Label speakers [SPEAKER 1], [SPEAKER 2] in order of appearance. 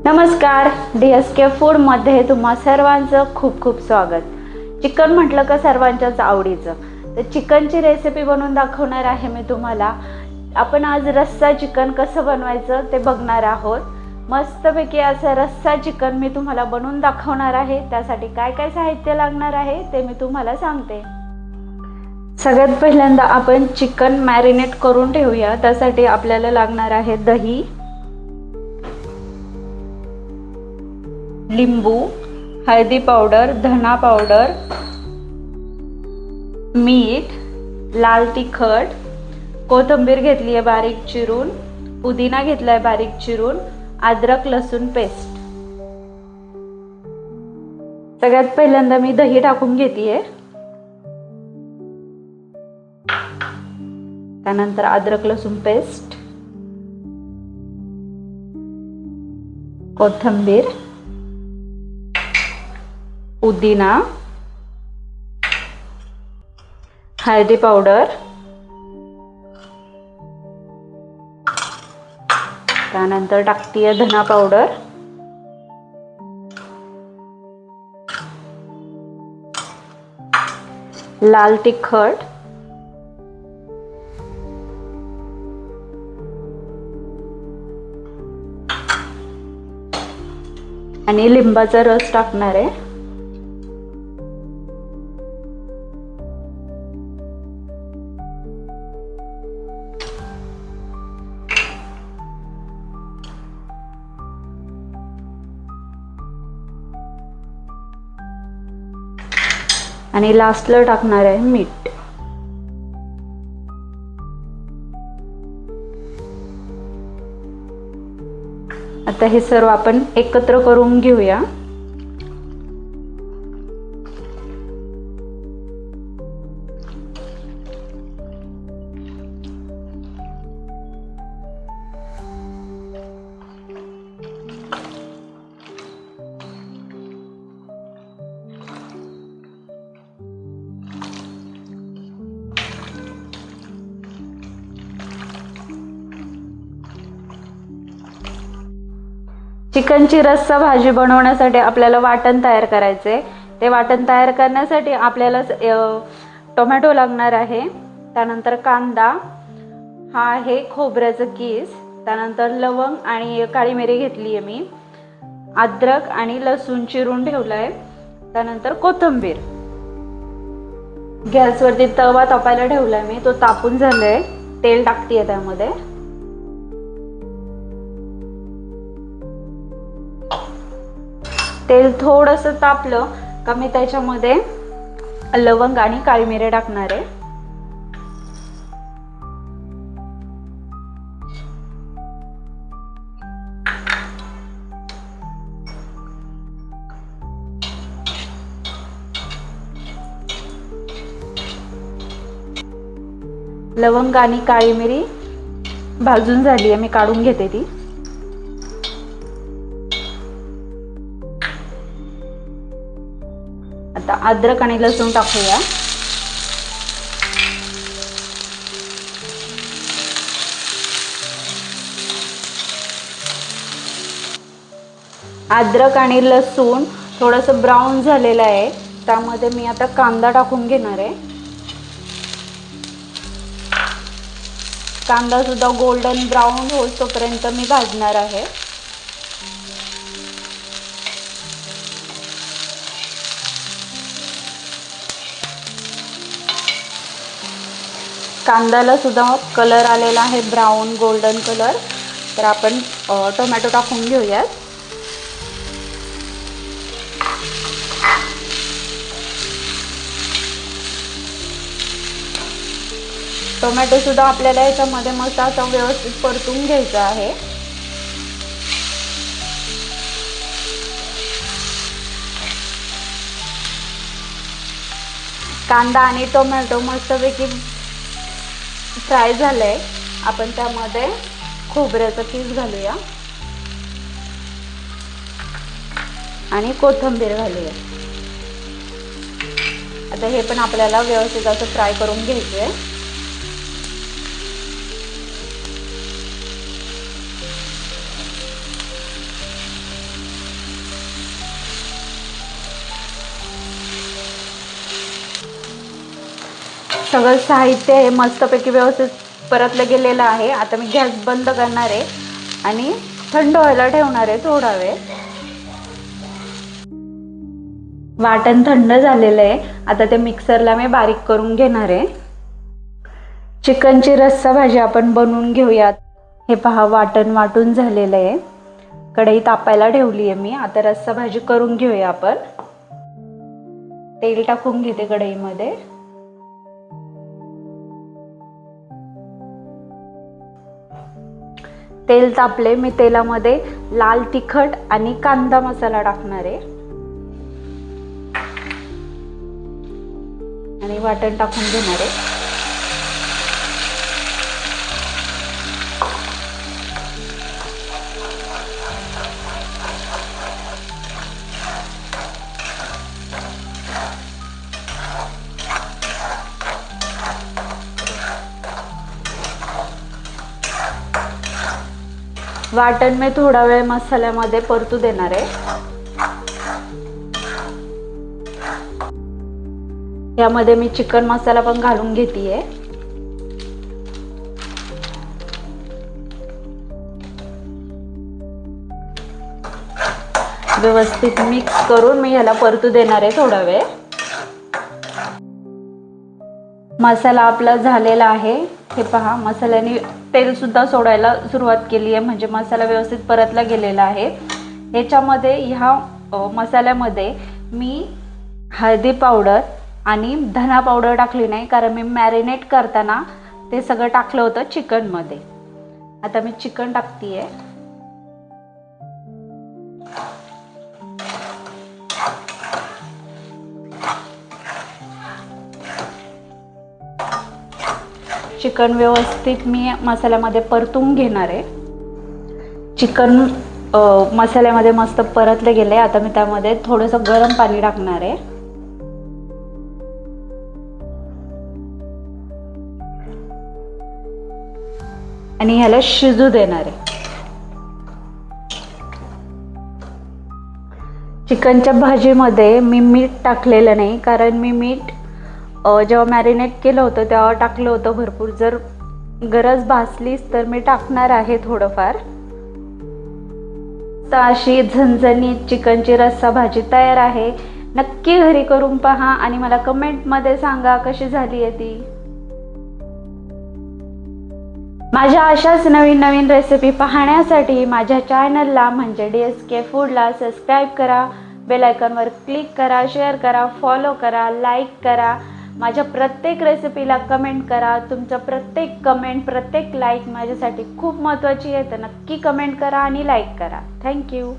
[SPEAKER 1] नमस्कार, DSK फूडमध्ये तुम्हा सर्वांचं खूप खूप स्वागत। चिकन म्हटलं का सर्वांच्याच आवडीचं, तर चिकनची रेसिपी बनवून दाखवणार आहे मी तुम्हाला। आपण आज रस्सा चिकन कसं बनवायचं ते बघणार आहोत। मस्तपैकी असं रस्सा चिकन मी तुम्हाला बनवून दाखवणार आहे। त्यासाठी काय काय साहित्य लागणार आहे ते मी तुम्हाला सांगते। सगळ्यात पहिल्यांदा आपण चिकन मॅरिनेट करून ठेवूया। त्यासाठी आपल्याला लागणार आहे दही, लिंबू, हळदी पावडर, धना पावडर, मीठ, लाल तिखट, कोथिंबीर घेतली आहे बारीक चिरून, पुदिना घेतलाय बारीक चिरून, अद्रक लसूण पेस्ट। सगळ्यात पहिल्यांदा मी दही टाकून घेतेय, त्यानंतर अद्रक लसूण पेस्ट, कोथिंबीर, पुदिना, हळदी पावडर, त्यानंतर टाकतीये धना पावडर, लाल तिखट, आणि लिंबाचा रस टाकणार आहे। आणि लास्टला टाकणार आहे मीठ। आता हे सर्व आपण एकत्र करून घेऊया। चिकनची रस्सा भाजी बनवण्यासाठी आपल्याला वाटण तयार करायचे। ते वाटण तयार करण्यासाठी आपल्याला टोमॅटो लागणार आहे, त्यानंतर कांदा, हा आहे खोबऱ्याचं कीस, त्यानंतर लवंग आणि काळी मिरी घेतली आहे मी, अद्रक आणि लसूण चिरून ठेवलाय, त्यानंतर कोथिंबीर। गॅसवरती तवा तापायला ठेवलाय मी, तो तापून झालाय। तेल टाकतेय त्यामध्ये, तेल थोडंसं तापलं का मी त्याच्यामध्ये लवंग आणि काळी मिरी टाकणार आहे। लवंग आणि काळी मिरी भाजून झाली आहे, मी काढून घेते ती। आता अद्रक आणि लसूण टाकूया। अद्रक आणि लसूण थोडंसं ब्राऊन झालेलं आहे, त्यामध्ये मी आता कांदा टाकून घेणार आहे। कांदा सुद्धा गोल्डन ब्राऊन होईपर्यंत मी भाजणार आहे। कांद्याला सुद्धा कलर आलेला आहे ब्राऊन गोल्डन कलर। तर आपण टोमॅटो टाकून घेऊयात। टोमॅटो सुद्धा आपल्याला याच्यामध्ये मस्त असा व्यवस्थित परतून घ्यायचा आहे। कांदा आणि टोमॅटो मस्तपैकी फ्राय झालंय, आपण त्यामध्ये खोबऱ्याचा कीस घालूया आणि कोथिंबीर घालूया। आता हे पण आपल्याला व्यवस्थित असं फ्राय करून घ्यायचंय। सगळं साहित्य हे मस्तपैकी व्यवस्थित परतलं गेलेलं आहे. आता मी गॅस बंद करणार आहे आणि थंड व्हायला ठेवणार आहे थोडा वेळ. वाटण थंड झालेलं आहे. आता ते मिक्सरला मी बारीक करून घेणार आहे. चिकनची रस्सा भाजी आपण बनवून घेऊयात. हे पहा, वाटण वाटून झालेलं आहे. कढई तापायला ठेवली आहे मी. आता रस्सा भाजी करून घेऊया आपण. तेल टाकून घेते कढईमध्ये. तेल तापले. मी तेलामध्ये लाल तिखट आणि कांदा मसाला टाकणार आहे आणि वाटण टाकून घेणार आहे. वाटण मी थोडा वेळ मसाल्यामध्ये परतू देणार आहे. यामध्ये मी चिकन मसाला पण घालून घेतेय. व्यवस्थित मिक्स करून मी ह्याला परतू देणार आहे थोडा वेळ. मसाला आपला झालेला आहे. हे पहा, मसाल्याने तेल सुद्धा सोडायला सुरुवात केली आहे, म्हणजे मसाला व्यवस्थित परतला गेलेला आहे. याच्यामध्ये ह्या मसाल्यामध्ये मी हळदी पावडर आणि धना पावडर टाकली नाही, कारण मी मॅरिनेट करताना ते सगळं टाकलं होतं चिकनमध्ये. आता मी चिकन टाकते आहे. चिकन व्यवस्थित मी मसाल्यामध्ये परतून घेणार आहे. चिकन मसाल्यामध्ये मस्त परतले गेले. आता मी त्यामध्ये थोडंसं गरम पाणी टाकणार आहे. आणि ह्याला शिजू देणार आहे. चिकनच्या भाजीमध्ये मी मीठ टाकलेलं नाही, कारण मी मीठ जेव्हा मॅरिनेट केलं होतं तेव्हा टाकलं होतं भरपूर. जर गरज भासलीच तर मी टाकणार आहे थोडंफार. तर अशी झणझणीत चिकनची रस्सा भाजी तयार आहे. नक्की घरी करून पहा आणि मला कमेंटमध्ये सांगा कशी झाली आहे ती. माझ्या अशाच नवीन नवीन रेसिपी पाहण्यासाठी माझ्या चॅनलला म्हणजे DSK फूडला सबस्क्राईब करा, बेल आयकॉनवर क्लिक करा, शेअर करा, फॉलो करा, लाईक करा. माझ्या प्रत्येक रेसिपीला कमेंट करा. तुमचं प्रत्येक कमेंट, प्रत्येक लाईक माझ्यासाठी खूप महत्त्वाची आहे. तर नक्की कमेंट करा आणि लाईक करा. थँक्यू.